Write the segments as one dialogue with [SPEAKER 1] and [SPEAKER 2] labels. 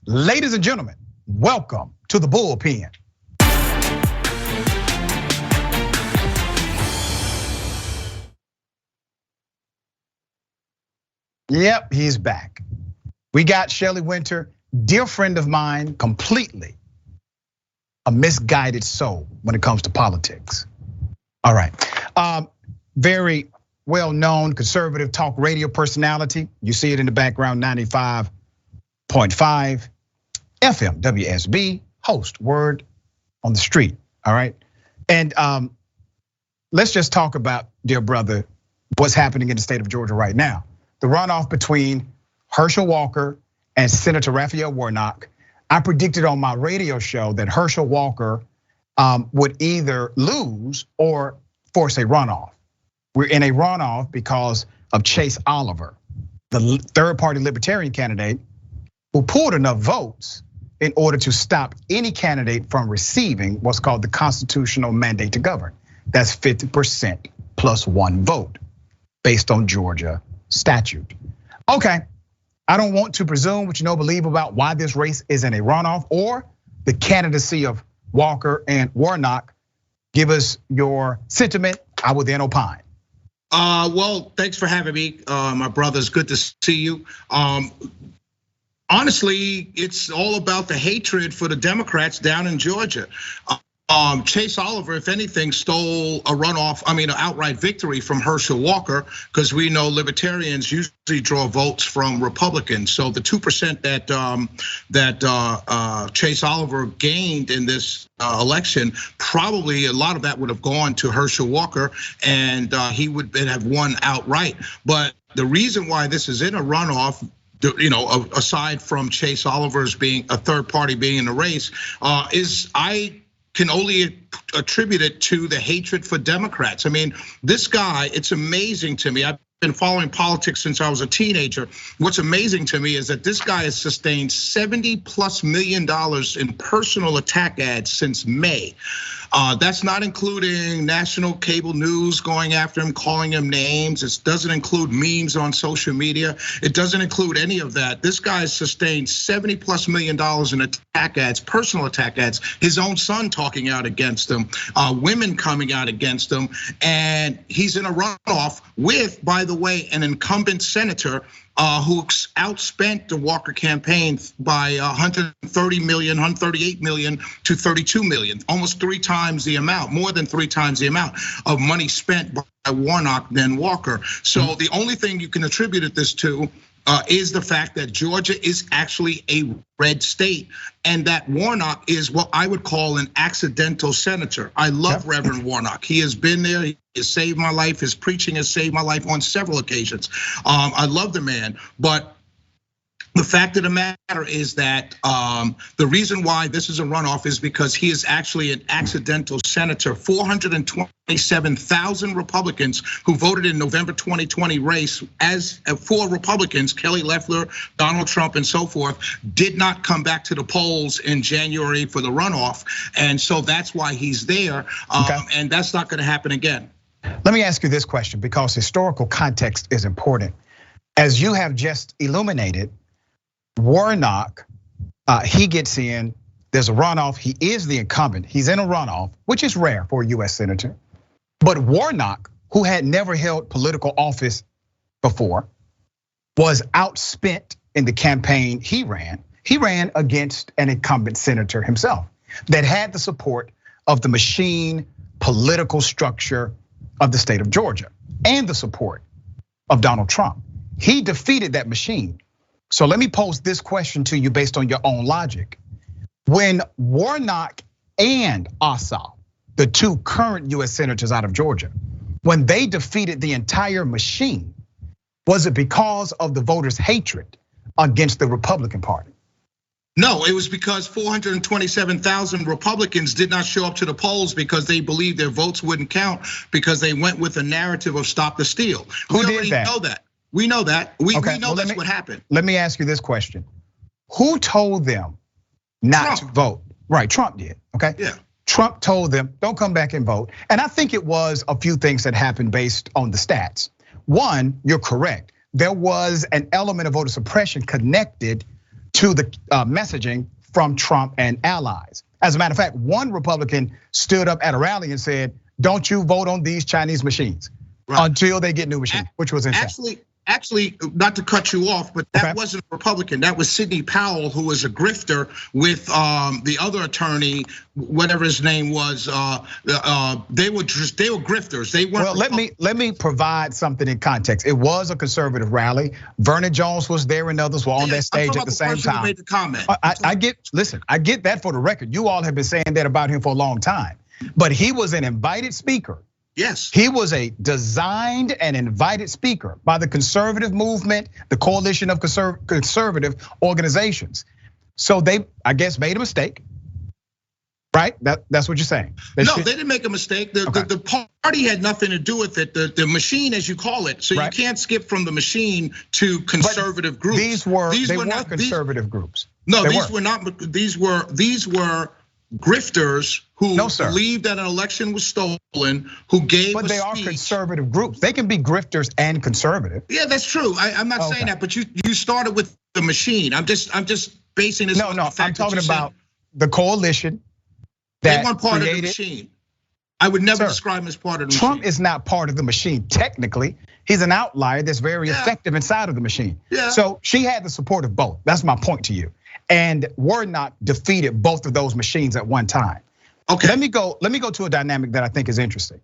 [SPEAKER 1] Ladies and gentlemen, welcome to the Bullpen. Yep, he's back. We got Shelley Wynter, dear friend of mine, completely a misguided soul when it comes to politics. All right, very well-known conservative talk radio personality. You see it in the background, 95.5 FM WSB, host, word on the street, all right? And let's just talk about, dear brother, what's happening in the state of Georgia right now. The runoff between Herschel Walker and Senator Raphael Warnock. I predicted on my radio show that Herschel Walker would either lose or force a runoff. We're in a runoff because of Chase Oliver, the third-party libertarian candidate who pulled enough votes in order to stop any candidate from receiving what's called the constitutional mandate to govern. That's 50% plus one vote based on Georgia statute. Okay, I don't want to presume what you know, believe about why this race is in a runoff or the candidacy of Walker and Warnock. Give us your sentiment, I will then opine.
[SPEAKER 2] Well, thanks for having me, my brother. It's good to see you. Honestly, it's all about the hatred for the Democrats down in Georgia. Chase Oliver, if anything, stole a runoff, an outright victory from Herschel Walker, because we know libertarians usually draw votes from Republicans. So the 2% that Chase Oliver gained in this election, probably a lot of that would have gone to Herschel Walker, and he would have won outright. But the reason why this is in a runoff, aside from Chase Oliver's being a third party being in the race, is I can only attribute it to the hatred for Democrats. I mean, this guy, it's amazing to me. I've been following politics since I was a teenager. What's amazing to me is that this guy has sustained $70+ million in personal attack ads since May. That's not including national cable news going after him, calling him names. It doesn't include memes on social media. It doesn't include any of that. This guy has sustained $70+ million in attack ads, personal attack ads. His own son talking out against him, women coming out against him, and he's in a runoff with, by the way, an incumbent senator who outspent the Walker campaign by 130 million, 138 million to 32 million, almost 3 times the amount, more than 3 times the amount of money spent by Warnock than Walker. So the only thing you can attribute this to is the fact that Georgia is actually a red state, and that Warnock is what I would call an accidental senator. I love Reverend Warnock. He has been there. He has saved my life. His preaching has saved my life on several occasions. I love the man, but the fact of the matter is that the reason why this is a runoff is because he is actually an accidental senator. 427,000 Republicans who voted in November 2020 race as for Republicans, Kelly Loeffler, Donald Trump, and so forth, did not come back to the polls in January for the runoff, and so that's why he's there. And that's not going to happen again.
[SPEAKER 1] Let me ask you this question, because historical context is important. As you have just illuminated, Warnock, he gets in, there's a runoff, he is the incumbent, he's in a runoff, which is rare for a US senator. But Warnock, who had never held political office before, was outspent in the campaign he ran. He ran against an incumbent senator himself that had the support of the machine political structure of the state of Georgia and the support of Donald Trump. He defeated that machine. So let me pose this question to you based on your own logic. When Warnock and Ossoff, the 2 current US senators out of Georgia, when they defeated the entire machine, was it because of the voters' hatred against the Republican Party?
[SPEAKER 2] No, it was because 427,000 Republicans did not show up to the polls because they believed their votes wouldn't count, because they went with a narrative of stop the steal.
[SPEAKER 1] Who did that?
[SPEAKER 2] Know that. We know that. We know that's what happened.
[SPEAKER 1] Let me ask you this question. Who told them not to vote? Right, Trump did, okay?
[SPEAKER 2] Yeah.
[SPEAKER 1] Trump told them, don't come back and vote. And I think it was a few things that happened based on the stats. One, you're correct. There was an element of voter suppression connected to the messaging from Trump and allies. As a matter of fact, one Republican stood up at a rally and said, "Don't you vote on these Chinese machines until they get new machines," which was insane.
[SPEAKER 2] Actually, not to cut you off, but that wasn't a Republican. That was Sidney Powell, who was a grifter with the other attorney, whatever his name was. They were grifters. They weren't.
[SPEAKER 1] Well, let me provide something in context. It was a conservative rally. Vernon Jones was there, and others were on that stage at the same time.
[SPEAKER 2] Who made the comment.
[SPEAKER 1] I get that for the record. You all have been saying that about him for a long time, but he was an invited speaker.
[SPEAKER 2] Yes.
[SPEAKER 1] He was a designed and invited speaker by the conservative movement, the coalition of conservative organizations. So they, I guess, made a mistake, right? That's what you're saying.
[SPEAKER 2] They didn't make a mistake. The party had nothing to do with it. The machine, as you call it. So you can't skip from the machine to conservative groups.
[SPEAKER 1] These were conservative groups.
[SPEAKER 2] No, these were not. These were grifters who believed that an election was stolen, who gave
[SPEAKER 1] But they are conservative groups. They can be grifters and conservative.
[SPEAKER 2] Yeah, that's true. I'm not saying that, but you started with the machine. I'm just basing this on the fact
[SPEAKER 1] I'm talking about the coalition that
[SPEAKER 2] they weren't part of the machine. I would never describe him as part of the machine.
[SPEAKER 1] Trump is not part of the machine, technically. He's an outlier that's very effective inside of the machine.
[SPEAKER 2] Yeah.
[SPEAKER 1] So she had the support of both. That's my point to you. And Warnock defeated both of those machines at one time.
[SPEAKER 2] Okay.
[SPEAKER 1] Let me go to a dynamic that I think is interesting.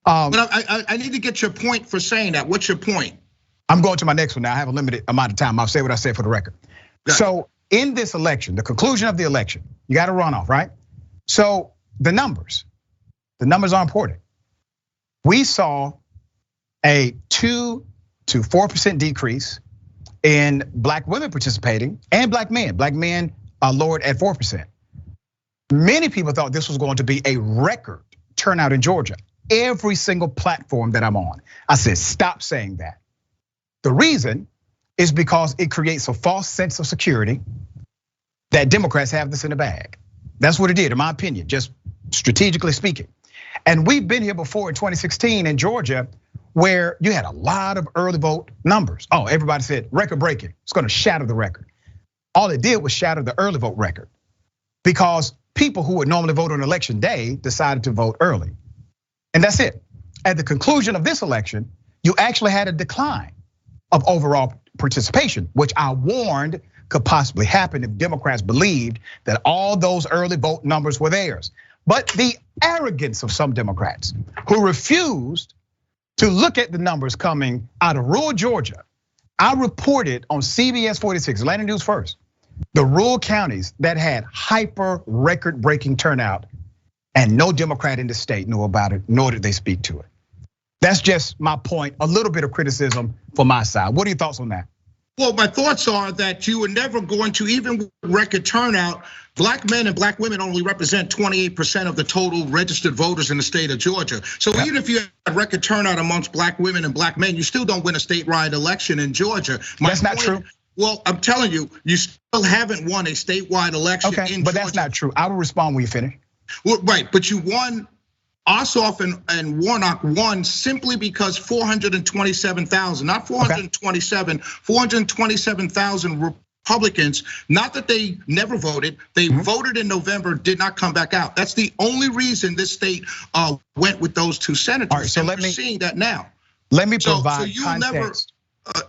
[SPEAKER 2] But I need to get your point for saying that. What's your point?
[SPEAKER 1] I'm going to my next one now. I have a limited amount of time. I'll say what I said for the record. So in this election, the conclusion of the election, you got a runoff, right? So the numbers are important. We saw a 2 to 4% decrease in black women participating and black men. Black men are lowered at 4%. Many people thought this was going to be a record turnout in Georgia. Every single platform that I'm on, I said, stop saying that. The reason is because it creates a false sense of security that Democrats have this in the bag. That's what it did, in my opinion, just strategically speaking. And we've been here before in 2016 in Georgia, where you had a lot of early vote numbers. Oh, everybody said record breaking. It's gonna shatter the record. All it did was shatter the early vote record because people who would normally vote on election day decided to vote early. And that's it. At the conclusion of this election, you actually had a decline of overall participation, which I warned could possibly happen if Democrats believed that all those early vote numbers were theirs. But the arrogance of some Democrats who refused to look at the numbers coming out of rural Georgia. I reported on CBS 46, Atlanta News First, the rural counties that had hyper record-breaking turnout, and no Democrat in the state knew about it, nor did they speak to it. That's just my point, a little bit of criticism for my side. What are your thoughts on that?
[SPEAKER 2] Well, my thoughts are that you were never going to, even with record turnout, black men and black women only represent 28% of the total registered voters in the state of Georgia. So even if you have record turnout amongst black women and black men, you still don't win a statewide election in Georgia.
[SPEAKER 1] That's not true.
[SPEAKER 2] Well, I'm telling you, you still haven't won a statewide election in Georgia.
[SPEAKER 1] But that's not true. I will respond when you finish.
[SPEAKER 2] Well, right, but you won. Ossoff and Warnock won simply because 427,000, not 427, 427,000 Republicans, not that they never voted, they voted in November, did not come back out. That's the only reason this state went with those two senators.
[SPEAKER 1] All right, so
[SPEAKER 2] we're seeing that now.
[SPEAKER 1] Let me provide context.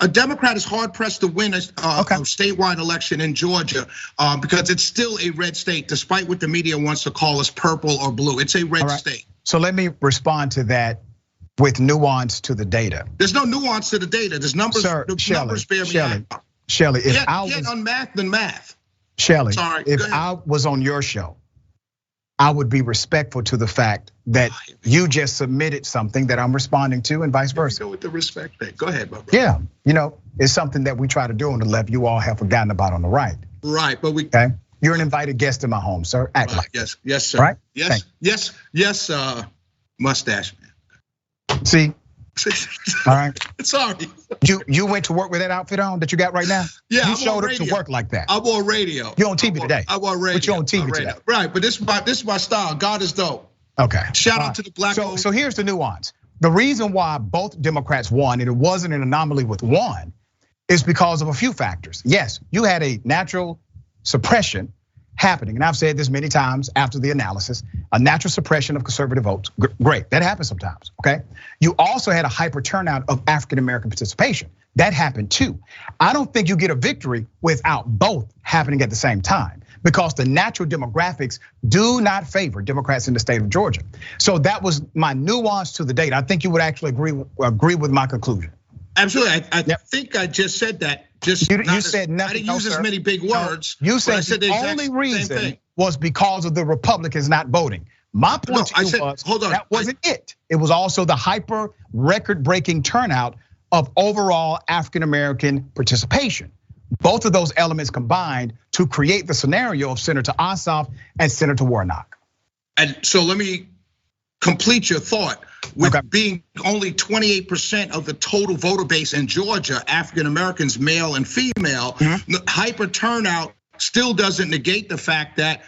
[SPEAKER 2] A Democrat is hard pressed to win a statewide election in Georgia because it's still a red state, despite what the media wants to call us purple or blue. It's a red state.
[SPEAKER 1] So let me respond to that with nuance to the data.
[SPEAKER 2] There's no nuance to the data. There's numbers. Numbers bear me out.
[SPEAKER 1] Shelley, if
[SPEAKER 2] I was on math than math.
[SPEAKER 1] Shelley, if I was on your show, I would be respectful to the fact that you just submitted something that I'm responding to, and vice versa.
[SPEAKER 2] Go with the respect thing. Go ahead, my brother.
[SPEAKER 1] Yeah, it's something that we try to do on the left. You all have forgotten about on the right.
[SPEAKER 2] Right, but we.
[SPEAKER 1] Okay. You're an invited guest in my home, sir. Act like
[SPEAKER 2] yes, yes, sir.
[SPEAKER 1] Right?
[SPEAKER 2] Yes, mustache man.
[SPEAKER 1] See? All right.
[SPEAKER 2] Sorry.
[SPEAKER 1] You went to work with that outfit on that you got right now?
[SPEAKER 2] Yeah,
[SPEAKER 1] you showed up to work like that.
[SPEAKER 2] I wore radio.
[SPEAKER 1] You're on TV today.
[SPEAKER 2] I wore radio.
[SPEAKER 1] But you're on TV today.
[SPEAKER 2] Right, but this is my style. God is dope.
[SPEAKER 1] Okay.
[SPEAKER 2] Shout out to the black.
[SPEAKER 1] So here's the nuance. The reason why both Democrats won, and it wasn't an anomaly with one, is because of a few factors. Yes, you had a natural suppression happening. And I've said this many times after the analysis, a natural suppression of conservative votes. Great, that happens sometimes, okay? You also had a hyper turnout of African-American participation. That happened too. I don't think you get a victory without both happening at the same time, because the natural demographics do not favor Democrats in the state of Georgia. So that was my nuance to the data. I think you would actually agree with my conclusion.
[SPEAKER 2] Absolutely, I think I just said that.
[SPEAKER 1] You said nothing.
[SPEAKER 2] I didn't use as many big words.
[SPEAKER 1] You said the only reason was because of the Republicans not voting. My point to you was that wasn't it. It was also the hyper record-breaking turnout of overall African-American participation. Both of those elements combined to create the scenario of Senator Ossoff and Senator Warnock.
[SPEAKER 2] And so let me complete your thought. With being only 28% of the total voter base in Georgia, African Americans, male and female, hyper turnout still doesn't negate the fact that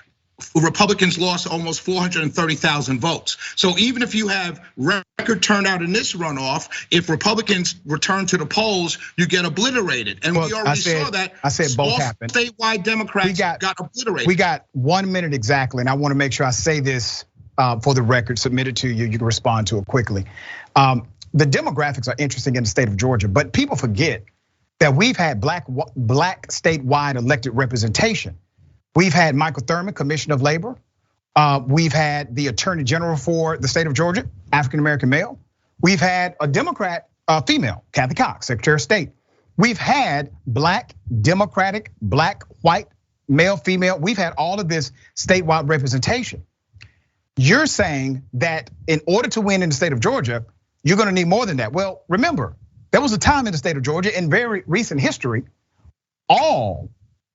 [SPEAKER 2] Republicans lost almost 430,000 votes. So even if you have record turnout in this runoff, if Republicans return to the polls, you get obliterated. And we already saw that.
[SPEAKER 1] I said both happened.
[SPEAKER 2] Statewide Democrats got obliterated.
[SPEAKER 1] We got 1 minute exactly, and I want to make sure I say this for the record, submit it to you. You can respond to it quickly. The demographics are interesting in the state of Georgia, but people forget that we've had black statewide elected representation. We've had Michael Thurman, Commissioner of Labor. We've had the Attorney General for the state of Georgia, African-American male. We've had a Democrat female, Kathy Cox, Secretary of State. We've had black, Democratic, black, white, male, female. We've had all of this statewide representation. You're saying that in order to win in the state of Georgia, you're gonna need more than that. Well, remember, there was a time in the state of Georgia in very recent history, all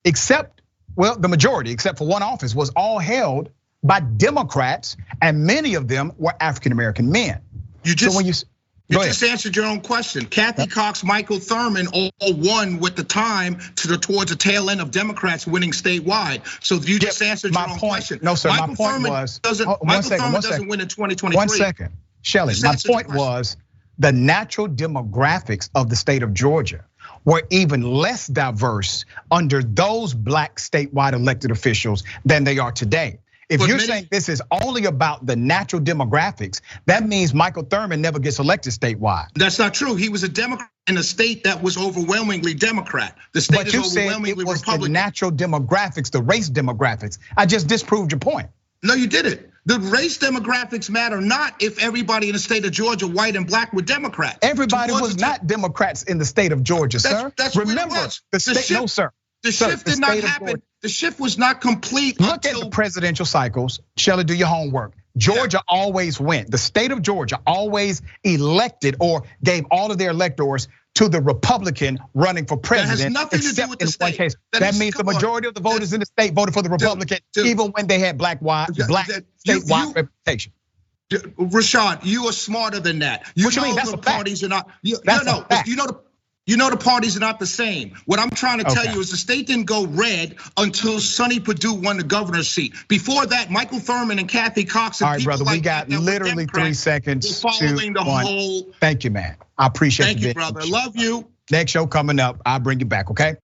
[SPEAKER 1] except, well, the majority, except for one office, was all held by Democrats, and many of them were African-American men.
[SPEAKER 2] You just answered your own question. Kathy Cox, Michael Thurman all won with the time towards the tail end of Democrats winning statewide. So you just answered your own question.
[SPEAKER 1] No, sir,
[SPEAKER 2] Michael Thurman doesn't win in 2023.
[SPEAKER 1] 1 second, Shelley, my point was the natural demographics of the state of Georgia were even less diverse under those black statewide elected officials than they are today. If you're saying this is only about the natural demographics, that means Michael Thurman never gets elected statewide.
[SPEAKER 2] That's not true. He was a Democrat in a state that was overwhelmingly Democrat. The state is overwhelmingly Republican.
[SPEAKER 1] The natural demographics, the race demographics. I just disproved your point.
[SPEAKER 2] No, you didn't. The race demographics matter not if everybody in the state of Georgia, white and black, were Democrats.
[SPEAKER 1] Everybody was not Democrats in the state of Georgia, sir.
[SPEAKER 2] Remember,
[SPEAKER 1] the state. No, sir.
[SPEAKER 2] The shift did not happen. The shift was not complete.
[SPEAKER 1] Look at the presidential cycles. Shelley, do your homework. Georgia always went. The state of Georgia always elected or gave all of their electors to the Republican running for president.
[SPEAKER 2] That has nothing to do with the state.
[SPEAKER 1] Case. That means the majority of the voters in the state voted for the Republican, even when they had black statewide representation.
[SPEAKER 2] Rashad, you are smarter than that.
[SPEAKER 1] What you mean? That's a fact.
[SPEAKER 2] Parties are not. You know the parties are not the same. What I'm trying to tell you is the state didn't go red until Sonny Perdue won the governor's seat. Before that, Michael Thurman and Kathy Cox and
[SPEAKER 1] all right, brother, we got literally 3 seconds.
[SPEAKER 2] Following the whole.
[SPEAKER 1] Thank you, man. I appreciate it.
[SPEAKER 2] Thank you, brother. Love you.
[SPEAKER 1] Next show coming up, I'll bring you back, okay?